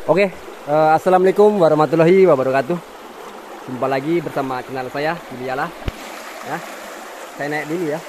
Oke, assalamualaikum warahmatullahi wabarakatuh. Jumpa lagi bersama channel saya, Bilialah. Ya, saya naik dulu ya.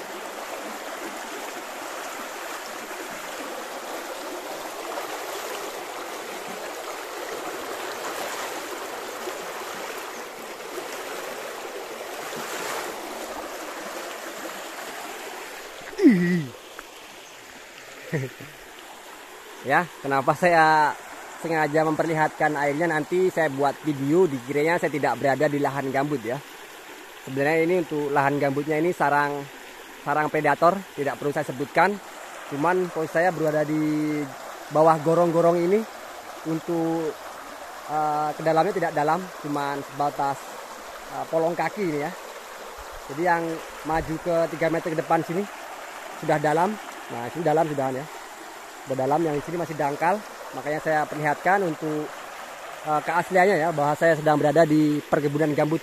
Ya, kenapa saya sengaja memperlihatkan airnya, nanti saya buat video dikiranya saya tidak berada di lahan gambut ya. Sebenarnya ini untuk lahan gambutnya ini sarang predator, tidak perlu saya sebutkan. Cuman posisi saya berada di bawah gorong-gorong ini. Untuk ke dalamnya tidak dalam, cuman sebatas polong kaki ini ya. Jadi yang maju ke 3 meter ke depan sini sudah dalam. Nah, ini dalam sudah ya. Sudah dalam, yang di sini masih dangkal. Makanya saya perlihatkan untuk keasliannya ya, bahwa saya sedang berada di perkebunan gambut,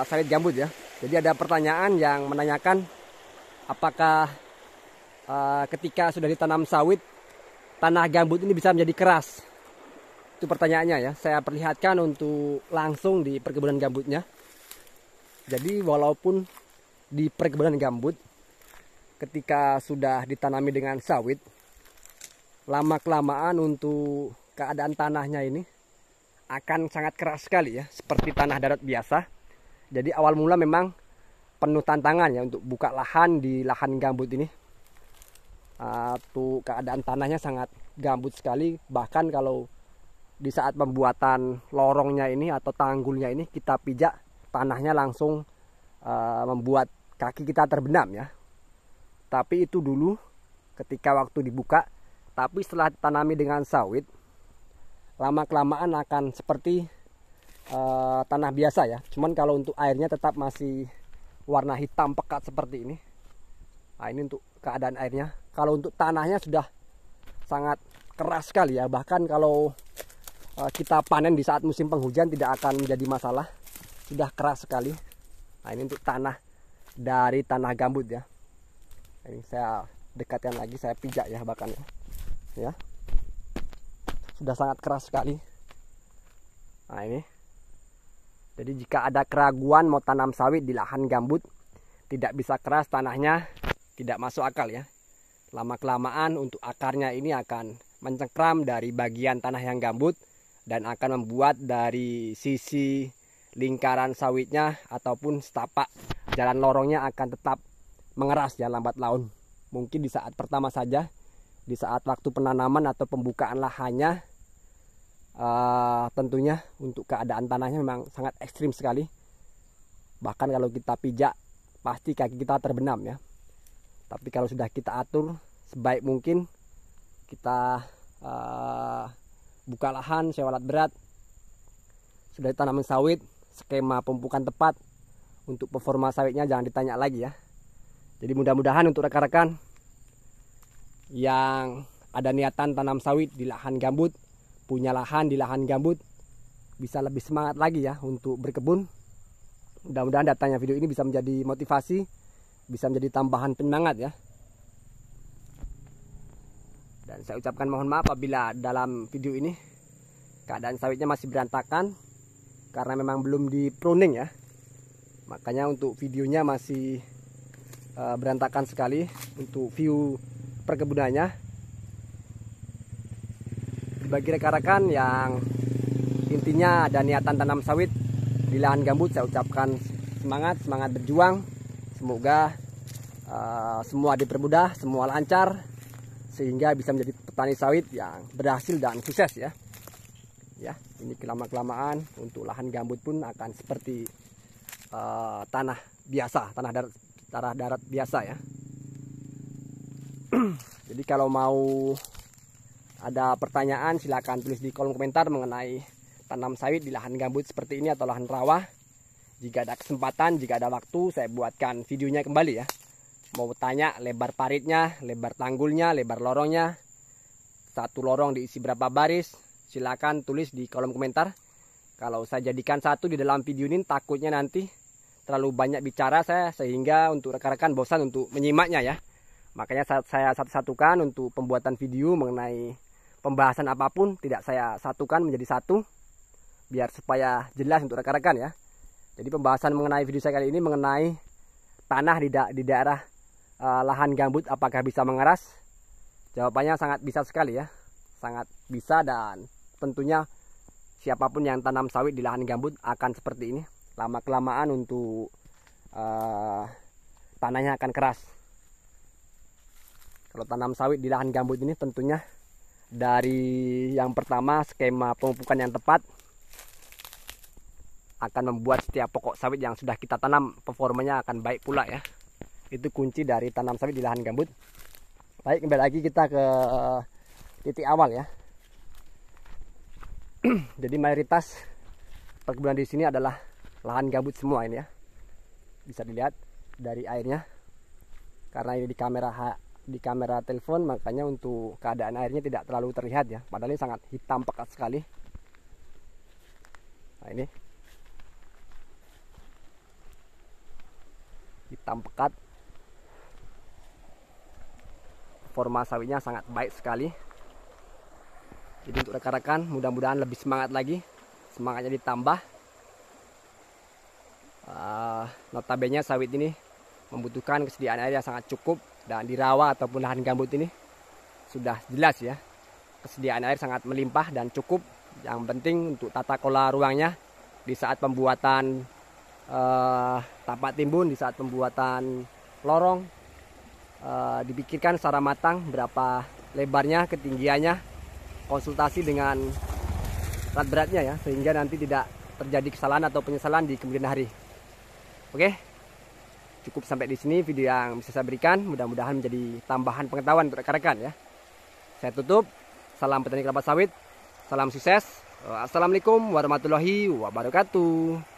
sawit gambut ya. Jadi ada pertanyaan yang menanyakan apakah ketika sudah ditanam sawit, tanah gambut ini bisa menjadi keras. Itu pertanyaannya ya. Saya perlihatkan untuk langsung di perkebunan gambutnya. Jadi walaupun di perkebunan gambut, ketika sudah ditanami dengan sawit, lama-kelamaan untuk keadaan tanahnya ini akan sangat keras sekali ya, seperti tanah darat biasa. Jadi awal mula memang penuh tantangan ya untuk buka lahan di lahan gambut ini. Tuh keadaan tanahnya sangat gambut sekali. Bahkan kalau di saat pembuatan lorongnya ini atau tanggulnya ini kita pijak, tanahnya langsung membuat kaki kita terbenam ya. Tapi itu dulu ketika waktu dibuka. Tapi setelah ditanami dengan sawit, lama-kelamaan akan seperti tanah biasa ya. Cuman kalau untuk airnya tetap masih warna hitam pekat seperti ini. Nah, ini untuk keadaan airnya. Kalau untuk tanahnya sudah sangat keras sekali ya. Bahkan kalau kita panen di saat musim penghujan tidak akan menjadi masalah. Sudah keras sekali. Nah, ini untuk tanah dari tanah gambut ya. Ini saya dekatkan lagi, saya pijak ya bahkan ya. Sudah sangat keras sekali. Nah, ini. Jadi jika ada keraguan mau tanam sawit di lahan gambut, tidak bisa keras tanahnya, tidak masuk akal ya. Lama-kelamaan untuk akarnya ini akan mencengkram dari bagian tanah yang gambut dan akan membuat dari sisi lingkaran sawitnya ataupun setapak jalan lorongnya akan tetap mengeras ya lambat laun. Mungkin di saat pertama saja, di saat waktu penanaman atau pembukaan lahannya, tentunya untuk keadaan tanahnya memang sangat ekstrim sekali. Bahkan kalau kita pijak pasti kaki kita terbenam ya. Tapi kalau sudah kita atur sebaik mungkin, kita buka lahan sewa alat berat, sudah ditanamin sawit, skema pemupukan tepat, untuk performa sawitnya jangan ditanya lagi ya. Jadi mudah-mudahan untuk rekan-rekan yang ada niatan tanam sawit di lahan gambut, punya lahan di lahan gambut, bisa lebih semangat lagi ya untuk berkebun. Mudah-mudahan datangnya video ini bisa menjadi motivasi, bisa menjadi tambahan penyemangat ya. Dan saya ucapkan mohon maaf apabila dalam video ini keadaan sawitnya masih berantakan, karena memang belum di pruning ya. Makanya untuk videonya masih berantakan sekali untuk view perkebunannya. Bagi rekan-rekan yang intinya ada niatan tanam sawit di lahan gambut, saya ucapkan semangat berjuang. Semoga semua dipermudah, semua lancar, sehingga bisa menjadi petani sawit yang berhasil dan sukses ya. Ya, ini kelama-kelamaan untuk lahan gambut pun akan seperti tanah biasa, tanah darat biasa ya. Jadi kalau mau ada pertanyaan silakan tulis di kolom komentar mengenai tanam sawit di lahan gambut seperti ini atau lahan rawa. Jika ada kesempatan, jika ada waktu, saya buatkan videonya kembali ya. Mau tanya lebar paritnya, lebar tanggulnya, lebar lorongnya, satu lorong diisi berapa baris, silakan tulis di kolom komentar. Kalau saya jadikan satu di dalam video ini, takutnya nanti terlalu banyak bicara saya, sehingga untuk rekan-rekan bosan untuk menyimaknya ya. Makanya saya satu-satukan untuk pembuatan video mengenai pembahasan apapun tidak saya satukan menjadi satu, biar supaya jelas untuk rekan-rekan ya. Jadi pembahasan mengenai video saya kali ini mengenai tanah di daerah lahan gambut apakah bisa mengeras? Jawabannya sangat bisa sekali ya, sangat bisa, dan tentunya siapapun yang tanam sawit di lahan gambut akan seperti ini. Lama kelamaan untuk tanahnya akan keras. Kalau tanam sawit di lahan gambut ini tentunya dari yang pertama skema pemupukan yang tepat akan membuat setiap pokok sawit yang sudah kita tanam performanya akan baik pula ya. Itu kunci dari tanam sawit di lahan gambut. Baik, kembali lagi kita ke titik awal ya. Jadi mayoritas perkebunan di sini adalah lahan gambut semua ini ya. Bisa dilihat dari airnya. Karena ini di kamera telepon, makanya untuk keadaan airnya tidak terlalu terlihat ya. Padahal ini sangat hitam pekat sekali. Nah ini hitam pekat. Forma sawitnya sangat baik sekali. Jadi untuk rekan-rekan mudah-mudahan lebih semangat lagi, semangatnya ditambah. Notabene sawit ini membutuhkan kesediaan air yang sangat cukup, dan di rawa ataupun lahan gambut ini sudah jelas ya, kesediaan air sangat melimpah dan cukup. Yang penting untuk tata kelola ruangnya di saat pembuatan tapak timbun, di saat pembuatan lorong, dipikirkan secara matang berapa lebarnya, ketinggiannya, konsultasi dengan berat beratnya ya, sehingga nanti tidak terjadi kesalahan atau penyesalan di kemudian hari. Oke, cukup sampai di sini video yang bisa saya berikan. Mudah-mudahan menjadi tambahan pengetahuan untuk rekan-rekan ya. Saya tutup. Salam petani kelapa sawit. Salam sukses. Assalamualaikum warahmatullahi wabarakatuh.